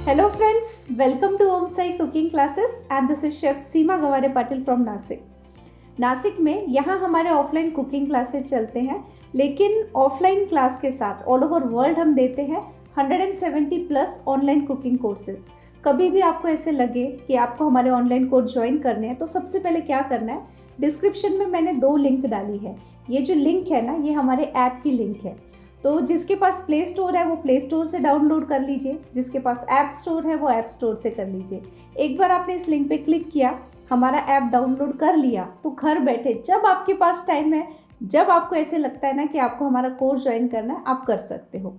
Hello friends, welcome to Om Sai Cooking Classes and this is Chef Seema Gaware Patil from Nashik. Nashik में यहाँ हमारे offline cooking classes चलते हैं, लेकिन offline class के साथ ऑल ओवर वर्ल्ड हम देते हैं 170 प्लस ऑनलाइन कुकिंग कोर्सेज। कभी भी आपको ऐसे लगे कि आपको हमारे ऑनलाइन कोर्स ज्वाइन करने हैं तो सबसे पहले क्या करना है, डिस्क्रिप्शन में मैंने 2 लिंक डाली है। ये जो लिंक है ना, ये हमारे ऐप की लिंक है। तो जिसके पास प्ले स्टोर है वो प्ले स्टोर से डाउनलोड कर लीजिए, जिसके पास ऐप स्टोर है वो ऐप स्टोर से कर लीजिए। एक बार आपने इस लिंक पे क्लिक किया, हमारा ऐप डाउनलोड कर लिया, तो घर बैठे जब आपके पास टाइम है, जब आपको ऐसे लगता है ना कि आपको हमारा कोर्स ज्वाइन करना है, आप कर सकते हो।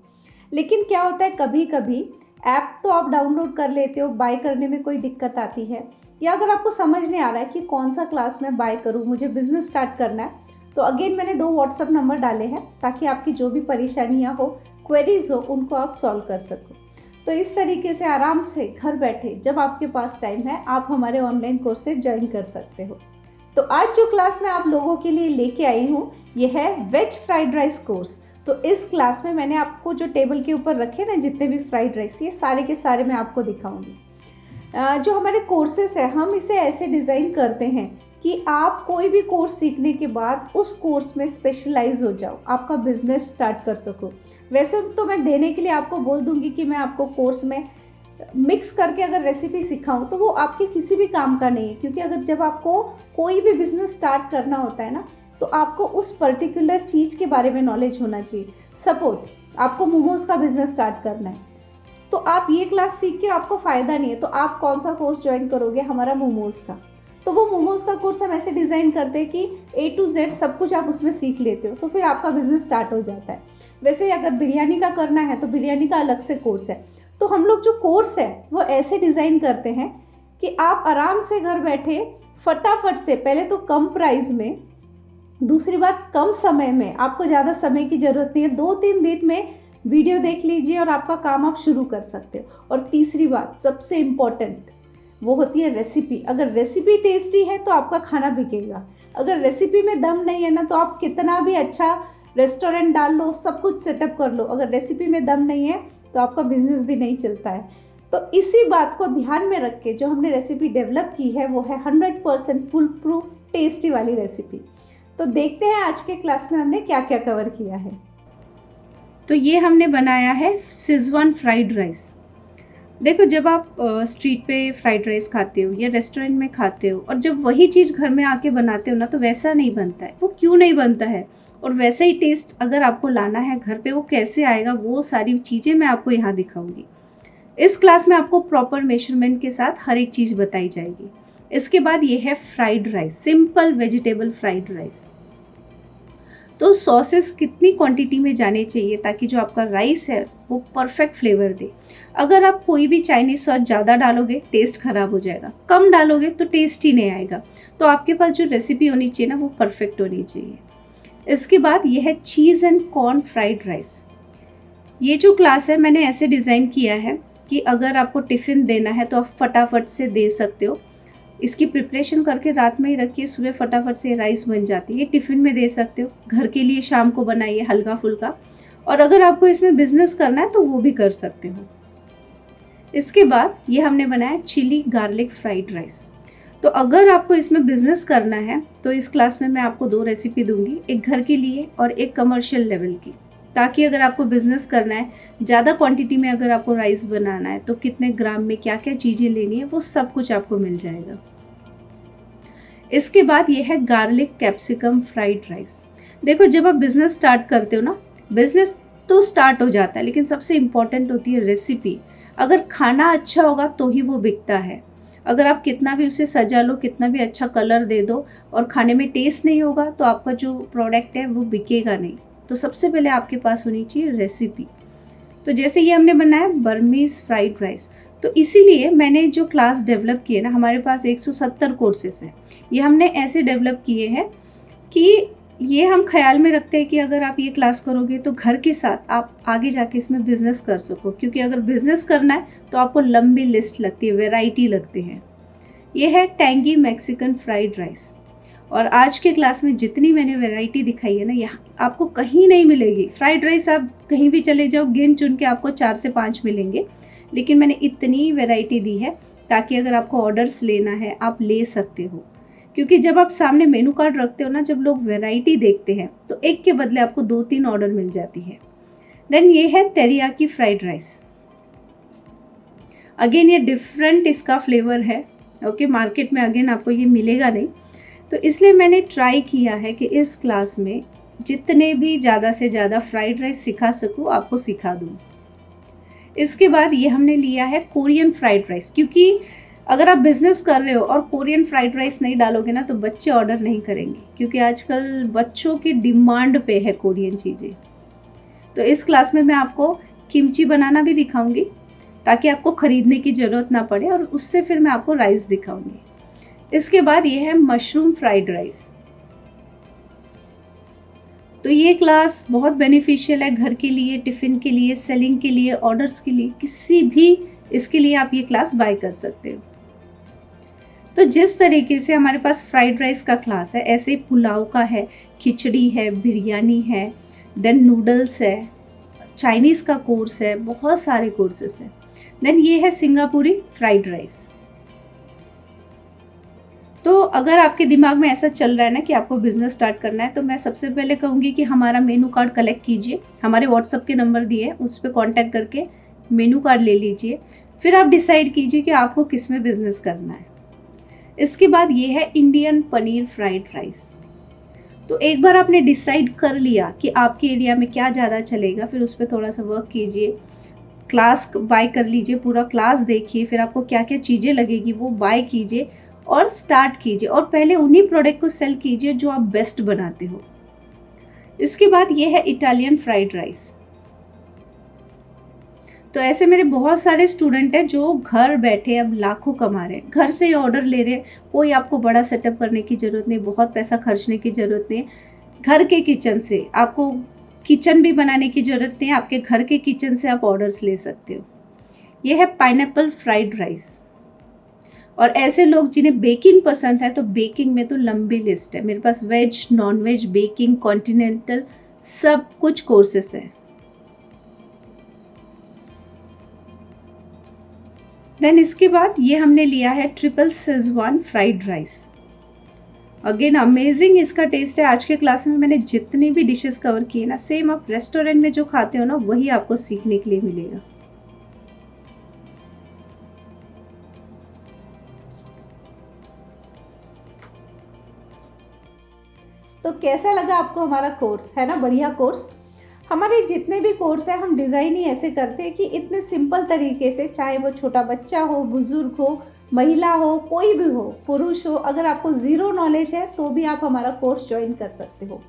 लेकिन क्या होता है, कभी कभी ऐप तो आप डाउनलोड कर लेते हो, बाय करने में कोई दिक्कत आती है, या अगर आपको समझ नहीं आ रहा है कि कौन सा क्लास मैं बाय करूँ, मुझे बिजनेस स्टार्ट करना है, तो अगेन मैंने 2 व्हाट्सएप नंबर डाले हैं ताकि आपकी जो भी परेशानियां हो, क्वेरीज हो, उनको आप सॉल्व कर सको। तो इस तरीके से आराम से घर बैठे जब आपके पास टाइम है, आप हमारे ऑनलाइन कोर्सेज ज्वाइन कर सकते हो। तो आज जो क्लास मैं आप लोगों के लिए लेके आई हूँ, ये है वेज फ्राइड राइस कोर्स। तो इस क्लास में मैंने आपको जो टेबल के ऊपर रखे ना जितने भी फ्राइड राइस, ये सारे के सारे मैं आपको दिखाऊंगी। जो हमारे कोर्सेस है, हम इसे ऐसे डिज़ाइन करते हैं कि आप कोई भी कोर्स सीखने के बाद उस कोर्स में स्पेशलाइज हो जाओ, आपका बिजनेस स्टार्ट कर सको। वैसे तो मैं देने के लिए आपको बोल दूंगी कि मैं आपको कोर्स में मिक्स करके अगर रेसिपी सिखाऊं तो वो आपके किसी भी काम का नहीं है, क्योंकि अगर जब आपको कोई भी बिजनेस स्टार्ट करना होता है ना, तो आपको उस पर्टिकुलर चीज़ के बारे में नॉलेज होना चाहिए। सपोज आपको मोमोज़ का बिजनेस स्टार्ट करना है, तो आप ये क्लास सीख के आपको फ़ायदा नहीं है, तो आप कौन सा कोर्स ज्वाइन करोगे? हमारा मोमोज़ का। तो वो मोमोज़ का कोर्स हम ऐसे डिज़ाइन करते हैं कि A to Z सब कुछ आप उसमें सीख लेते हो, तो फिर आपका बिज़नेस स्टार्ट हो जाता है। वैसे अगर बिरयानी का करना है तो बिरयानी का अलग से कोर्स है। तो हम लोग जो कोर्स है वो ऐसे डिज़ाइन करते हैं कि आप आराम से घर बैठे फटाफट से, पहले तो कम प्राइस में, दूसरी बात कम समय में, आपको ज़्यादा समय की ज़रूरत नहीं है, 2-3 दिन में वीडियो देख लीजिए और आपका काम आप शुरू कर सकते हो। और तीसरी बात सबसे इम्पॉर्टेंट वो होती है रेसिपी। अगर रेसिपी टेस्टी है तो आपका खाना बिकेगा। अगर रेसिपी में दम नहीं है ना, तो आप कितना भी अच्छा रेस्टोरेंट डाल लो, सब कुछ सेटअप कर लो, अगर रेसिपी में दम नहीं है तो आपका बिजनेस भी नहीं चलता है। तो इसी बात को ध्यान में रख के जो हमने रेसिपी डेवलप की है वो है 100% फुल प्रूफ टेस्टी वाली रेसिपी। तो देखते हैं आज के क्लास में हमने क्या क्या कवर किया है। तो ये हमने बनाया है शेजवान फ्राइड राइस। देखो, जब आप स्ट्रीट पे फ्राइड राइस खाते हो या रेस्टोरेंट में खाते हो, और जब वही चीज़ घर में आके बनाते हो ना, तो वैसा नहीं बनता है। वो क्यों नहीं बनता है, और वैसा ही टेस्ट अगर आपको लाना है घर पे, वो कैसे आएगा, वो सारी चीज़ें मैं आपको यहाँ दिखाऊंगी। इस क्लास में आपको प्रॉपर मेजरमेंट के साथ हर एक चीज़ बताई जाएगी। इसके बाद ये है fried rice, simple vegetable fried rice. तो सॉसेस कितनी क्वांटिटी में जाने चाहिए ताकि जो आपका राइस है वो परफेक्ट फ्लेवर दे। अगर आप कोई भी चाइनीज़ सॉस ज़्यादा डालोगे टेस्ट ख़राब हो जाएगा, कम डालोगे तो टेस्ट ही नहीं आएगा। तो आपके पास जो रेसिपी होनी चाहिए ना, वो परफेक्ट होनी चाहिए। इसके बाद ये है चीज़ एंड कॉर्न फ्राइड राइस। ये जो क्लास है मैंने ऐसे डिज़ाइन किया है कि अगर आपको टिफ़िन देना है तो आप फटाफट से दे सकते हो। इसकी प्रिपरेशन करके रात में ही रखिए, सुबह फटाफट से राइस बन जाती है। ये टिफ़िन में दे सकते हो, घर के लिए शाम को बनाइए हल्का फुल्का, और अगर आपको इसमें बिजनेस करना है तो वो भी कर सकते हो। इसके बाद ये हमने बनाया चिली गार्लिक फ्राइड राइस। तो अगर आपको इसमें बिजनेस करना है तो इस क्लास में मैं आपको 2 रेसिपी दूंगी, एक घर के लिए और एक कमर्शियल लेवल की, ताकि अगर आपको बिजनेस करना है, ज़्यादा क्वांटिटी में अगर आपको राइस बनाना है, तो कितने ग्राम में क्या क्या चीज़ें लेनी है वो सब कुछ आपको मिल जाएगा। इसके बाद ये है गार्लिक कैप्सिकम फ्राइड राइस। देखो, जब आप बिज़नेस स्टार्ट करते हो ना, बिज़नेस तो स्टार्ट हो जाता है, लेकिन सबसे इम्पॉर्टेंट होती है रेसिपी। अगर खाना अच्छा होगा तो ही वो बिकता है। अगर आप कितना भी उसे सजा लो, कितना भी अच्छा कलर दे दो, और खाने में टेस्ट नहीं होगा, तो आपका जो प्रोडक्ट है वो बिकेगा नहीं। तो सबसे पहले आपके पास होनी चाहिए रेसिपी। तो जैसे ये हमने बनाया बर्मीज़ फ्राइड राइस, तो इसीलिए मैंने जो क्लास डेवलप की है ना, हमारे पास 170 कोर्सेस हैं। ये हमने ऐसे डेवलप किए हैं कि ये हम ख्याल में रखते हैं कि अगर आप ये क्लास करोगे तो घर के साथ आप आगे जाके इसमें बिज़नेस कर सको, क्योंकि अगर बिज़नेस करना है तो आपको लंबी लिस्ट लगती है, वैरायटी लगते हैं। ये है टैंगी मैक्सिकन फ्राइड राइस, और आज के क्लास में जितनी मैंने वैरायटी दिखाई है ना, यहाँ आपको कहीं नहीं मिलेगी। फ्राइड राइस आप कहीं भी चले जाओ, गिन चुन के आपको 4 से 5 मिलेंगे, लेकिन मैंने इतनी वैरायटी दी है ताकि अगर आपको ऑर्डर्स लेना है आप ले सकते हो। क्योंकि जब आप सामने मेनू कार्ड रखते हो ना, जब लोग वैरायटी देखते हैं तो एक के बदले आपको 2-3 ऑर्डर मिल जाती है। देन ये है टेरियाकी फ्राइड राइस। अगेन ये डिफरेंट इसका फ्लेवर है। ओके, मार्केट में अगेन आपको ये मिलेगा नहीं, तो इसलिए मैंने ट्राई किया है कि इस क्लास में जितने भी ज़्यादा से ज़्यादा फ्राइड राइस सिखा सकूँ आपको सिखा दूँ। इसके बाद ये हमने लिया है कोरियन फ्राइड राइस, क्योंकि अगर आप बिज़नेस कर रहे हो और कोरियन फ्राइड राइस नहीं डालोगे ना तो बच्चे ऑर्डर नहीं करेंगे, क्योंकि आजकल बच्चों की डिमांड पे है कोरियन चीज़ें। तो इस क्लास में मैं आपको किमची बनाना भी दिखाऊंगी ताकि आपको ख़रीदने की ज़रूरत ना पड़े, और उससे फिर मैं आपको राइस दिखाऊंगी। इसके बाद ये है मशरूम फ्राइड राइस। तो ये क्लास बहुत बेनिफिशियल है घर के लिए, टिफ़िन के लिए, सेलिंग के लिए, ऑर्डर्स के लिए, किसी भी इसके लिए आप ये क्लास बाय कर सकते हो। तो जिस तरीके से हमारे पास फ्राइड राइस का क्लास है, ऐसे पुलाव का है, खिचड़ी है, बिरयानी है, देन नूडल्स है, चाइनीज़ का कोर्स है, बहुत सारे कोर्सेस हैं। देन ये है सिंगापुरी फ्राइड राइस। तो अगर आपके दिमाग में ऐसा चल रहा है ना कि आपको बिज़नेस स्टार्ट करना है, तो मैं सबसे पहले कहूँगी कि हमारा मेनू कार्ड कलेक्ट कीजिए। हमारे व्हाट्सएप के नंबर दिए हैं, उस पर कॉन्टैक्ट करके मेनू कार्ड ले लीजिए। फिर आप डिसाइड कीजिए कि आपको किस में बिज़नेस करना है। इसके बाद ये है इंडियन पनीर फ्राइड राइस। तो एक बार आपने डिसाइड कर लिया कि आपके एरिया में क्या ज़्यादा चलेगा, फिर उस पर थोड़ा सा वर्क कीजिए, क्लास बाय कर लीजिए, पूरा क्लास देखिए, फिर आपको क्या क्या चीज़ें लगेगी वो बाय कीजिए और स्टार्ट कीजिए, और पहले उन्हीं प्रोडक्ट को सेल कीजिए जो आप बेस्ट बनाते हो। इसके बाद ये है इटालियन फ्राइड राइस। तो ऐसे मेरे बहुत सारे स्टूडेंट हैं जो घर बैठे अब लाखों कमा रहे हैं, घर से ही ऑर्डर ले रहे हैं। कोई आपको बड़ा सेटअप करने की ज़रूरत नहीं, बहुत पैसा खर्चने की ज़रूरत नहीं। घर के किचन से आपको किचन भी बनाने की ज़रूरत नहीं, आपके घर के किचन से आप ऑर्डर्स ले सकते हो। ये है पाइनएप्पल फ्राइड राइस। और ऐसे लोग जिन्हें बेकिंग पसंद है, तो बेकिंग में तो लंबी लिस्ट है। मेरे पास veg, non veg, baking, continental सब कुछ कोर्सेस हैं। देन इसके बाद ये हमने लिया है triple Schezwan fried rice. Again amazing इसका टेस्ट है। आज के क्लास में मैंने जितनी भी डिशेस कवर किए ना, सेम आप रेस्टोरेंट में जो खाते हो ना वही आपको सीखने के लिए मिलेगा। तो कैसा लगा आपको हमारा कोर्स? है ना बढ़िया कोर्स। हमारे जितने भी कोर्स हैं हम डिज़ाइन ही ऐसे करते हैं कि इतने सिंपल तरीके से, चाहे वो छोटा बच्चा हो, बुज़ुर्ग हो, महिला हो, कोई भी हो, पुरुष हो, अगर आपको ज़ीरो नॉलेज है तो भी आप हमारा कोर्स ज्वाइन कर सकते हो।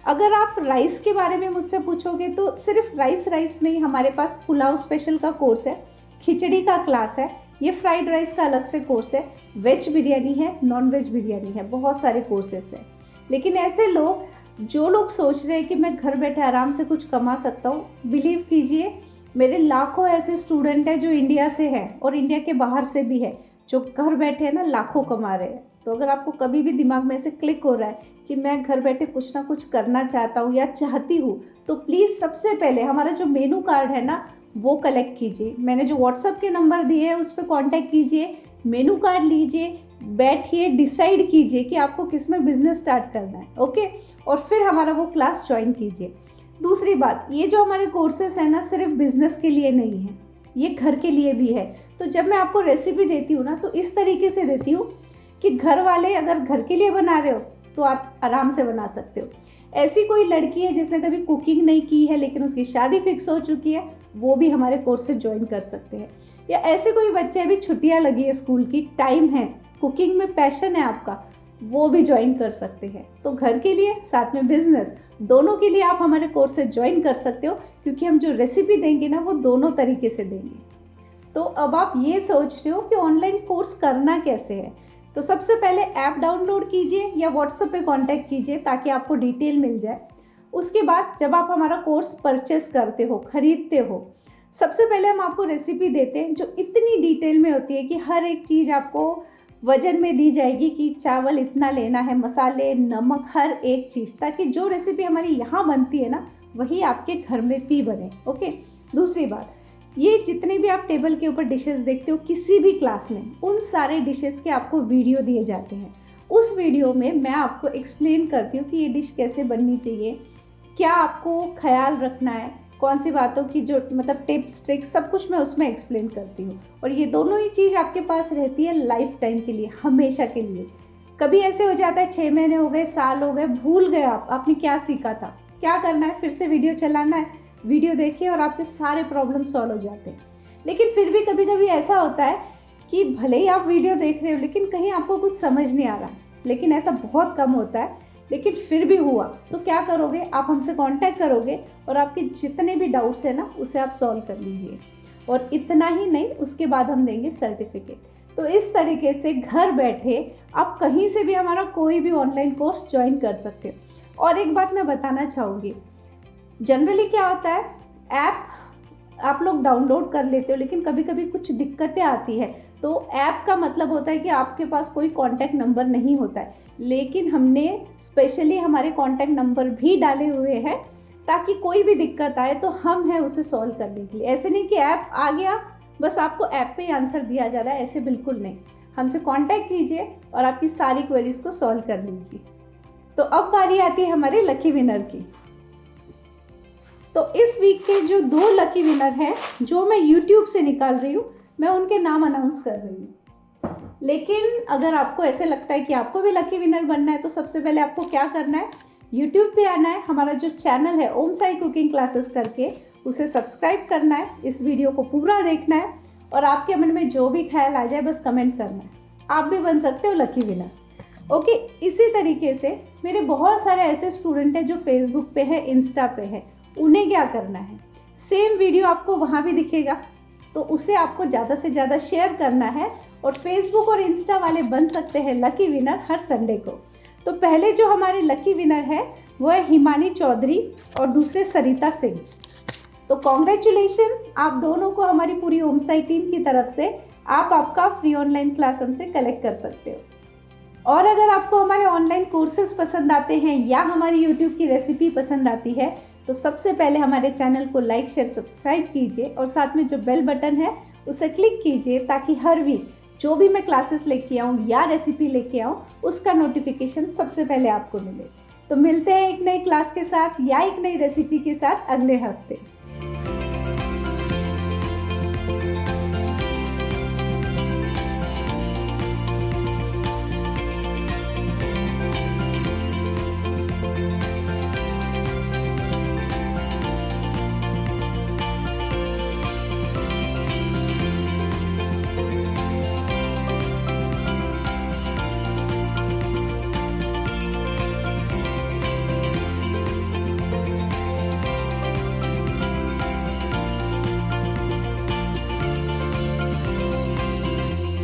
अगर आप राइस के बारे में मुझसे पूछोगे तो सिर्फ राइस में ही हमारे पास पुलाव स्पेशल का कोर्स है, खिचड़ी का क्लास है, ये फ्राइड राइस का अलग से कोर्स है, वेज बिरयानी है, नॉन वेज बिरयानी है, बहुत सारे कोर्सेस हैं। लेकिन ऐसे लोग जो लोग सोच रहे हैं कि मैं घर बैठे आराम से कुछ कमा सकता हूँ, बिलीव कीजिए मेरे लाखों ऐसे स्टूडेंट हैं जो इंडिया से हैं और इंडिया के बाहर से भी है, जो घर बैठे हैं ना लाखों कमा रहे हैं। तो अगर आपको कभी भी दिमाग में ऐसे क्लिक हो रहा है कि मैं घर बैठे कुछ ना कुछ करना चाहता हूँ या चाहती हूँ, तो प्लीज़ सबसे पहले हमारा जो मेनू कार्ड है ना वो कलेक्ट कीजिए। मैंने जो व्हाट्सएप के नंबर दिए हैं उस पर कॉन्टैक्ट कीजिए, मेनू कार्ड लीजिए, बैठिए, डिसाइड कीजिए कि आपको किस में बिज़नेस स्टार्ट करना है। ओके, और फिर हमारा वो क्लास ज्वाइन कीजिए। दूसरी बात, ये जो हमारे कोर्सेस हैं ना सिर्फ बिज़नेस के लिए नहीं है, ये घर के लिए भी है। तो जब मैं आपको रेसिपी देती हूँ ना तो इस तरीके से देती हूँ कि घर वाले अगर घर के लिए बना रहे हो तो आप आराम से बना सकते हो। ऐसी कोई लड़की है जिसने कभी कुकिंग नहीं की है लेकिन उसकी शादी फिक्स हो चुकी है, वो भी हमारे कोर्स से ज्वाइन कर सकते हैं। या ऐसे कोई बच्चे अभी छुट्टियाँ लगी है, स्कूल की टाइम है, कुकिंग में पैशन है आपका, वो भी ज्वाइन कर सकते हैं। तो घर के लिए साथ में बिजनेस, दोनों के लिए आप हमारे कोर्स से ज्वाइन कर सकते हो, क्योंकि हम जो रेसिपी देंगे ना वो दोनों तरीके से देंगे। तो अब आप ये सोच रहे हो कि ऑनलाइन कोर्स करना कैसे है, तो सबसे पहले ऐप डाउनलोड कीजिए या व्हाट्सएप पे कांटेक्ट कीजिए ताकि आपको डिटेल मिल जाए। उसके बाद जब आप हमारा कोर्स परचेस करते हो, खरीदते हो, सबसे पहले हम आपको रेसिपी देते हैं जो इतनी डिटेल में होती है कि हर एक चीज़ आपको वजन में दी जाएगी कि चावल इतना लेना है, मसाले, नमक, हर एक चीज़, ताकि जो रेसिपी हमारी यहाँ बनती है ना वही आपके घर में भी बने। ओके। दूसरी बात, ये जितने भी आप टेबल के ऊपर डिशेस देखते हो किसी भी क्लास में, उन सारे डिशेस के आपको वीडियो दिए जाते हैं। उस वीडियो में मैं आपको एक्सप्लेन करती हूँ कि ये डिश कैसे बननी चाहिए, क्या आपको ख्याल रखना है, कौन सी बातों की जो मतलब टिप्स ट्रिक्स सब कुछ मैं उसमें एक्सप्लेन करती हूँ। और ये दोनों ही चीज़ आपके पास रहती है लाइफ टाइम के लिए, हमेशा के लिए। कभी ऐसे हो जाता है 6 महीने हो गए, साल हो गए, भूल गए आपने क्या सीखा था, क्या करना है, फिर से वीडियो चलाना है, वीडियो देखिए और आपके सारे प्रॉब्लम सॉल्व हो जाते हैं। लेकिन फिर भी कभी कभी ऐसा होता है कि भले ही आप वीडियो देख रहे हो लेकिन कहीं आपको कुछ समझ नहीं आ रहा, लेकिन ऐसा बहुत कम होता है। लेकिन फिर भी हुआ तो क्या करोगे, आप हमसे कांटेक्ट करोगे और आपके जितने भी डाउट्स हैं ना उसे आप सॉल्व कर लीजिए। और इतना ही नहीं, उसके बाद हम देंगे सर्टिफिकेट। तो इस तरीके से घर बैठे आप कहीं से भी हमारा कोई भी ऑनलाइन कोर्स ज्वाइन कर सकते हो। और एक बात मैं बताना चाहूँगी, जनरली क्या होता है, ऐप आप लोग डाउनलोड कर लेते हो लेकिन कभी कभी कुछ दिक्कतें आती है। तो ऐप का मतलब होता है कि आपके पास कोई कॉन्टैक्ट नंबर नहीं होता है, लेकिन हमने स्पेशली हमारे कॉन्टैक्ट नंबर भी डाले हुए हैं ताकि कोई भी दिक्कत आए तो हम हैं उसे सॉल्व करने के लिए। ऐसे नहीं कि ऐप आ गया बस आपको ऐप पे ही आंसर दिया जा रहा है, ऐसे बिल्कुल नहीं। हमसे कांटेक्ट कीजिए और आपकी सारी क्वेरीज को सॉल्व कर लीजिए। तो अब बारी आती है हमारे लकी विनर की। तो इस वीक के जो 2 लकी विनर हैं जो मैं YouTube से निकाल रही हूँ, मैं उनके नाम अनाउंस कर रही हूँ। लेकिन अगर आपको ऐसे लगता है कि आपको भी लकी विनर बनना है तो सबसे पहले आपको क्या करना है, YouTube पे आना है, हमारा जो चैनल है ओम साई कुकिंग क्लासेस करके उसे सब्सक्राइब करना है, इस वीडियो को पूरा देखना है और आपके मन में जो भी ख्याल आ जाए बस कमेंट करना है। आप भी बन सकते हो लकी विनर। ओके, इसी तरीके से मेरे बहुत सारे ऐसे स्टूडेंट हैं जो फेसबुक पे है, इंस्टा पे है। उन्हें क्या करना है, सेम वीडियो आपको वहाँ भी दिखेगा तो उसे आपको ज़्यादा से ज़्यादा शेयर करना है और फेसबुक और इंस्टा वाले बन सकते हैं लकी विनर हर संडे को। तो पहले जो हमारे लकी विनर है वो है हिमानी चौधरी और दूसरे सरिता सिंह। तो कॉन्ग्रेचुलेशन, आप दोनों को हमारी पूरी ओम साई टीम की तरफ से आप आपका फ्री ऑनलाइन क्लास हमसे कलेक्ट कर सकते हो। और अगर आपको हमारे ऑनलाइन कोर्सेज पसंद आते हैं या हमारी यूट्यूब की रेसिपी पसंद आती है तो सबसे पहले हमारे चैनल को लाइक शेयर सब्सक्राइब कीजिए और साथ में जो बेल बटन है उसे क्लिक कीजिए ताकि हर वीक जो भी मैं क्लासेस लेके आऊँ या रेसिपी लेके आऊँ उसका नोटिफिकेशन सबसे पहले आपको मिले। तो मिलते हैं एक नई क्लास के साथ या एक नई रेसिपी के साथ अगले हफ्ते।